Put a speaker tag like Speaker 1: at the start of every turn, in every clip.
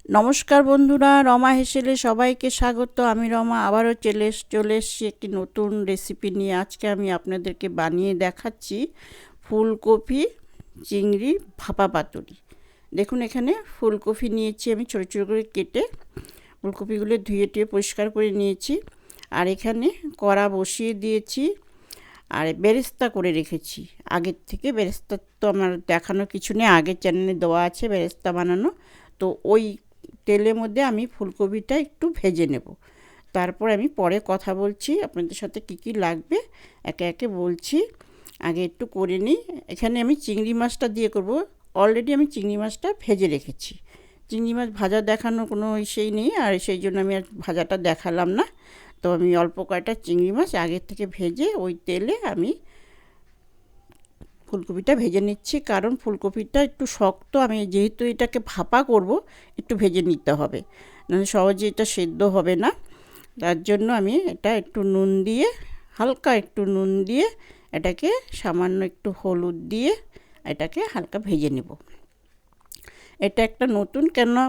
Speaker 1: নমস্কার বন্ধুরা, রমা হেসেলে সবাইকে স্বাগত। আমি রমা আবারও চলে এসেছি একটি নতুন রেসিপি নিয়ে। আজকে আমি আপনাদেরকে বানিয়ে দেখাচ্ছি ফুলকপি চিংড়ি ভাপা পাতুরি। দেখুন, এখানে ফুলকপি নিয়েছি আমি ছোটো ছোটো করে কেটে, ফুলকপিগুলো ধুয়ে পরিষ্কার করে নিয়েছি। আর এখানে কড়া বসিয়ে দিয়েছি আর বেরেস্তা করে রেখেছি আগের থেকে। বেরেস্তা তো আমার দেখানো কিছু নেই, আগের চ্যানেলে দেওয়া আছে বেরেস্তা বানানো। তো ওই তেলের মধ্যে আমি ফুলকপিটা একটু ভেজে নেব, তারপর আমি পরে কথা বলছি আপনাদের সাথে কি কি লাগবে একে একে বলছি। আগে একটু করে নিই। এখানে আমি চিংড়ি মাছটা দিয়ে করব। অলরেডি আমি চিংড়ি মাছটা ভেজে রেখেছি। চিংড়ি মাছ ভাজা দেখানোর কোনো সেই নেই, আর সেই জন্য আমি আর ভাজাটা দেখালাম না। তো আমি অল্প কয়টা চিংড়ি মাছ আগের থেকে ভেজে ওই তেলে আমি ফুলকপিটা ভেজে নিচ্ছি, কারণ ফুলকপিটা একটু শক্ত। আমি যেহেতু এটাকে ভাপা করব, একটু ভেজে নিতে হবে, নাহলে সহজে এটা সেদ্ধ হবে না। তার জন্য আমি এটা একটু নুন দিয়ে, হালকা একটু নুন দিয়ে, এটাকে সামান্য একটু হলুদ দিয়ে এটাকে হালকা ভেজে নেব। এটা একটা নতুন, কেননা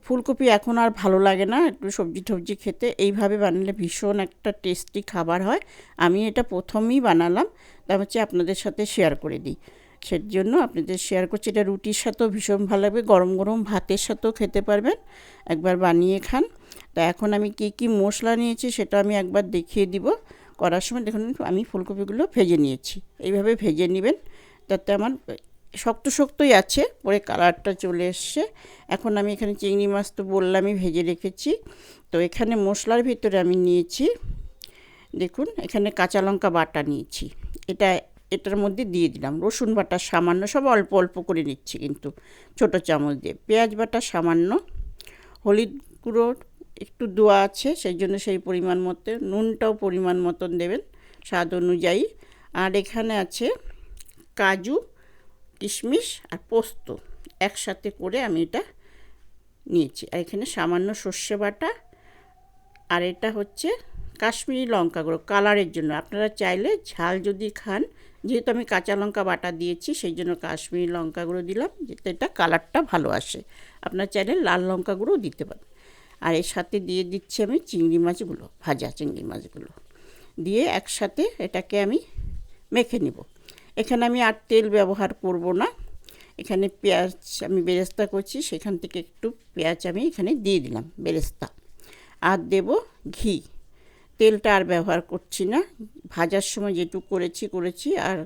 Speaker 1: ফুলকপি এখন আর ভালো লাগে না একটু সবজি খেতে। এইভাবে বানালে ভীষণ একটা টেস্টি খাবার হয়। আমি এটা প্রথমেই বানালাম, তার হচ্ছে আপনাদের সাথে শেয়ার করে দিই। সেই জন্য আপনাদের শেয়ার করছি। এটা রুটির সাথেও ভীষণ ভালো লাগবে, গরম গরম ভাতের সাথেও খেতে পারবেন। একবার বানিয়ে খান। তা এখন আমি কি কি মশলা নিয়েছি সেটা আমি একবার দেখিয়ে দিব করার সময়। দেখুন, আমি ফুলকপিগুলো ভেজে নিয়েছি। এইভাবে ভেজে নেবেন, তাতে আমার শক্তই আছে, পরে কালারটা চলে এসছে। এখন আমি এখানে চিংড়ি মাছ তো বললামই ভেজে রেখেছি। তো এখানে মশলার ভিতরে আমি নিয়েছি, দেখুন এখানে কাঁচা লঙ্কা বাটা নিয়েছি। এটার মধ্যে দিয়ে দিলাম রসুন বাটা সামান্য, সব অল্প অল্প করে নিচ্ছি কিন্তু ছোটো চামচ দিয়ে। পেঁয়াজ বাটা সামান্য, হলুদ গুঁড়ো একটু দেওয়া আছে, সেই জন্য সেই পরিমাণ মতো। নুনটাও পরিমাণ মতন দেবেন স্বাদ অনুযায়ী। আর এখানে আছে কাজু, কিশমিশ আর পোস্ত একসাথে করে আমি এটা নিয়েছি। আর এখানে সামান্য সর্ষে বাটা, আর এটা হচ্ছে কাশ্মীরি লঙ্কা গুঁড়ো কালারের জন্য। আপনারা চাইলে ঝাল যদি খান, যেহেতু আমি কাঁচা লঙ্কা বাটা দিয়েছি সেই জন্য কাশ্মীরি লঙ্কা গুঁড়ো দিলাম, যাতে এটা কালারটা ভালো আসে। আপনারা চাইলে লাল লঙ্কা গুঁড়োও দিতে পারেন। আর এর সাথে দিয়ে দিচ্ছি আমি চিংড়ি মাছগুলো, ভাজা চিংড়ি মাছগুলো দিয়ে একসাথে এটাকে আমি মেখে নিব। এখানে আমি আর তেল ব্যবহার করব না। এখানে পেঁয়াজ আমি বেরেস্তা করছি, সেখান থেকে একটু পেঁয়াজ আমি এখানে দিয়ে দিলাম বেরেস্তা। আর দেব ঘি। তেলটা আর ব্যবহার করছি না, ভাজার সময় যেটুকু করেছি আর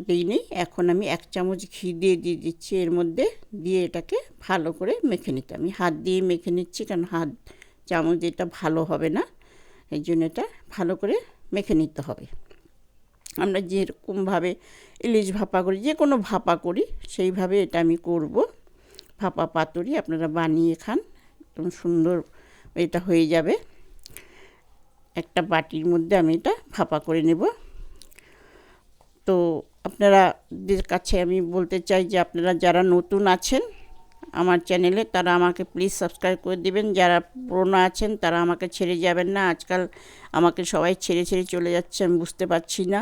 Speaker 1: দিইনি। এখন আমি 1 চামচ ঘি দিয়ে দিচ্ছি এর মধ্যে, দিয়ে এটাকে ভালো করে মেখে নিতে। আমি হাত দিয়ে মেখে নিচ্ছি, কারণ হাত চামচ এটা ভালো হবে না, এই জন্য এটা ভালো করে মেখে নিতে হবে। আমরা যেরকমভাবে ইলিশ ভাপা করি, যে কোনো ভাপা করি, সেইভাবে এটা আমি করব। ভাপা পাতুরি আপনারা বানিয়ে খান, একদম সুন্দর এটা হয়ে যাবে। একটা বাটির মধ্যে আমি এটা ভাপা করে নেব। তো আপনাদের কাছে আমি বলতে চাই যে আপনারা যারা নতুন আছেন আমার চ্যানেলে, তারা আমাকে প্লিজ সাবস্ক্রাইব করে দেবেন। যারা পুরনো আছেন তারা আমাকে ছেড়ে যাবেন না। আজকাল আমাকে সবাই ছেড়ে চলে যাচ্ছে, আমি বুঝতে পারছি না।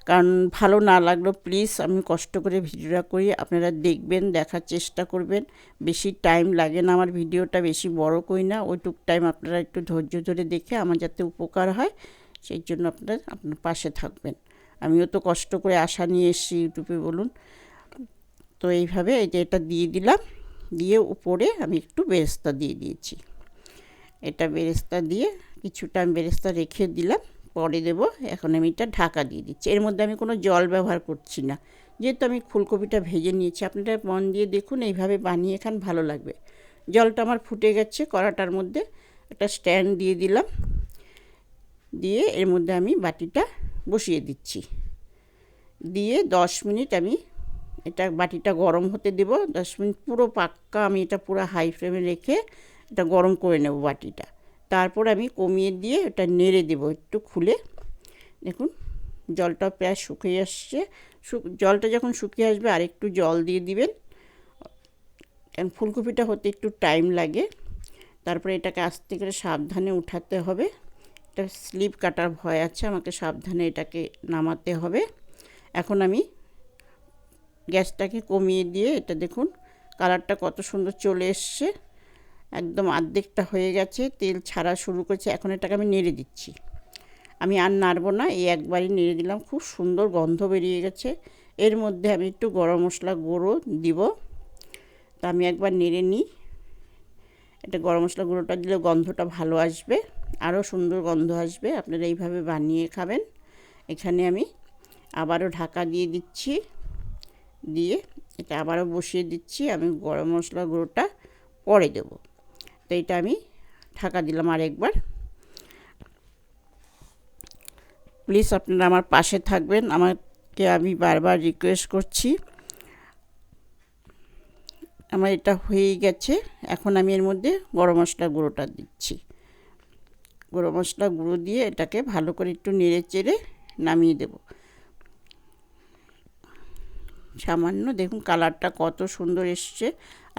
Speaker 1: কারণ ভালো না লাগলো, প্লিজ আমি কষ্ট করে ভিডিওটা করি, আপনারা দেখবেন, দেখার চেষ্টা করবেন। বেশি টাইম লাগে না, আমার ভিডিওটা বেশি বড় করি না। ওইটুক টাইম আপনারা একটু ধৈর্য ধরে দেখে আমার যাতে উপকার হয়, সেই জন্য আপনার পাশে থাকবেন। আমিও তো কষ্ট করে আশা নিয়ে এসেছি ইউটিউবে, বলুন। তো এইভাবে এটা দিয়ে দিলাম, দিয়ে উপরে আমি একটু বেরেস্তা দিয়ে দিয়েছি। এটা বেরেস্তা দিয়ে কিছুটা আমি বেরেস্তা রেখে দিলাম, পরে দেব। এখন আমি এটা ঢাকা দিয়ে দিচ্ছি। এর মধ্যে আমি কোনো জল ব্যবহার করছি না, যেহেতু আমি ফুলকপিটা ভেজে নিয়েছি। আপনারা মন দিয়ে দেখুন, এইভাবে বানিয়ে খান, ভালো লাগবে। জলটা আমার ফুটে গেছে। কড়াটার মধ্যে একটা স্ট্যান্ড দিয়ে দিলাম, দিয়ে এর মধ্যে আমি বাটিটা বসিয়ে দিচ্ছি। দিয়ে 10 মিনিট আমি এটা বাটিটা গরম হতে দেব। 10 মিনিট পুরো পাক্কা আমি এটা পুরো হাই ফ্লেমে রেখে এটা গরম করে নেব বাটিটা। তারপর আমি কমিয়ে দিয়ে এটা নেড়ে দেব একটু খুলে। দেখুন জলটা প্রায় শুকিয়ে আসছে। জলটা যখন শুকিয়ে আসবে আর একটু জল দিয়ে দিবেন, কারণ ফুলকপিটা হতে একটু টাইম লাগে। তারপরে এটাকে আস্তে করে সাবধানে উঠাতে হবে। এটা স্লিপ কাটার ভয় আছে, আমাকে সাবধানে এটাকে নামাতে হবে। এখন আমি গ্যাসটাকে কমিয়ে দিয়ে এটা দেখুন কালারটা কত সুন্দর চলে এসছে। একদম অর্ধেকটা হয়ে গেছে, তেল ছাড়া শুরু করেছে। এখন এটাকে আমি নেড়ে দিচ্ছি, আমি আর নাড়বো না, এই একবারই নেড়ে দিলাম। খুব সুন্দর গন্ধ বেরিয়ে গেছে। এর মধ্যে আমি একটু গরম মশলা গুঁড়ো দিব, তা আমি একবার নেড়ে নিই। এটা গরম মশলা গুঁড়োটা দিলে গন্ধটা ভালো আসবে, আরও সুন্দর গন্ধ আসবে। আপনারা এইভাবে বানিয়ে খাবেন। এখানে আমি আবারও ঢাকা দিয়ে দিচ্ছি, দিয়ে এটা আবারও বসিয়ে দিচ্ছি। আমি গরম মশলা গুঁড়োটা পরে দেব, তো এটা আমি ঢাকা দিলাম আরেকবার। প্লিজ আপনারা আমার পাশে থাকবেন, আমাকে আমি বারবার রিকোয়েস্ট করছি। আমার এটা হয়ে গেছে। এখন আমি এর মধ্যে গরম মশলা গুঁড়োটা দিচ্ছি। গরম মশলা গুঁড়ো দিয়ে এটাকে ভালো করে একটু নেড়ে চেড়ে নামিয়ে দেব। সামান্য দেখুন কালারটা কত সুন্দর এসছে,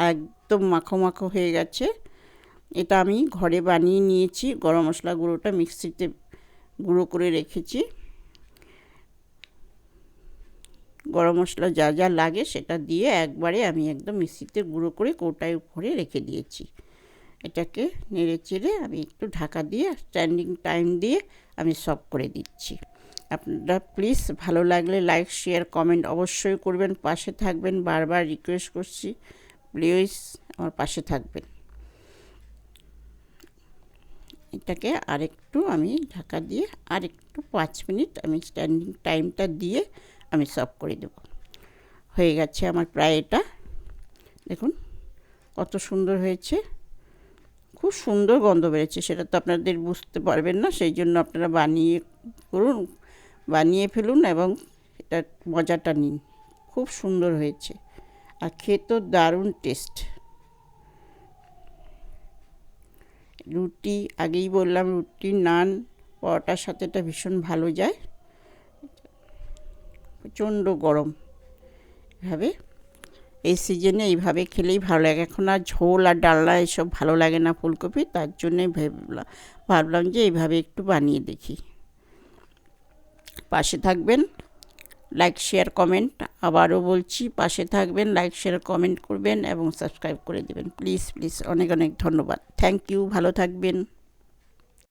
Speaker 1: একদম মাখো মাখো হয়ে গেছে। এটা আমি ঘরে বানিয়ে নিয়েছি। গরম মশলা গুঁড়োটা মিক্সিতে গুঁড়ো করে রেখেছি। গরম মশলা যা যা লাগে সেটা দিয়ে একবারে আমি একদম মিক্সিতে গুঁড়ো করে কৌটায় উপরে রেখে দিয়েছি। এটাকে নেড়ে চেড়ে আমি একটু ঢাকা দিয়ে স্ট্যান্ডিং টাইম দিয়ে আমি সার্ভ করে দিচ্ছি। আপনারা প্লিজ ভালো লাগলে লাইক শেয়ার কমেন্ট অবশ্যই করবেন, পাশে থাকবেন। বারবার রিকোয়েস্ট করছি, প্লিজ আমার পাশে থাকবেন। এটাকে আরেকটু আমি ঢাকা দিয়ে আরেকটু 5 মিনিট আমি স্ট্যান্ডিং টাইমটা দিয়ে আমি সার্ভ করে দেব। হয়ে গেছে আমার প্রায় এটা। দেখুন কত সুন্দর হয়েছে, খুব সুন্দর গন্ধ বেরোচ্ছে। সেটা তো আপনাদের বুঝতে পারবেন না, সেই জন্য আপনারা বানিয়ে করুন, বানিয়ে ফেলুন এবং এটা মজাটা নিন। খুব সুন্দর হয়েছে আর খেতেও দারুণ টেস্ট। রুটি, আগেই বললাম, রুটি, নান, পরোটার সাথে এটা ভীষণ ভালো যায়। প্রচণ্ড গরম, এভাবে এই সিজনে এইভাবে খেলেই ভালো লাগে। এখন আর ঝোল আর ডালনা এসব ভালো লাগে না ফুলকপি, তার জন্যই ভাবলাম যে এইভাবে একটু বানিয়ে দেখি। পাশে থাকবেন, লাইক শেয়ার কমেন্ট, আবারও বলছি পাশে থাকবেন, লাইক শেয়ার কমেন্ট করবেন এবং সাবস্ক্রাইব করে দেবেন। প্লিজ প্লিজ, অনেক অনেক ধন্যবাদ। থ্যাংক ইউ, ভালো থাকবেন।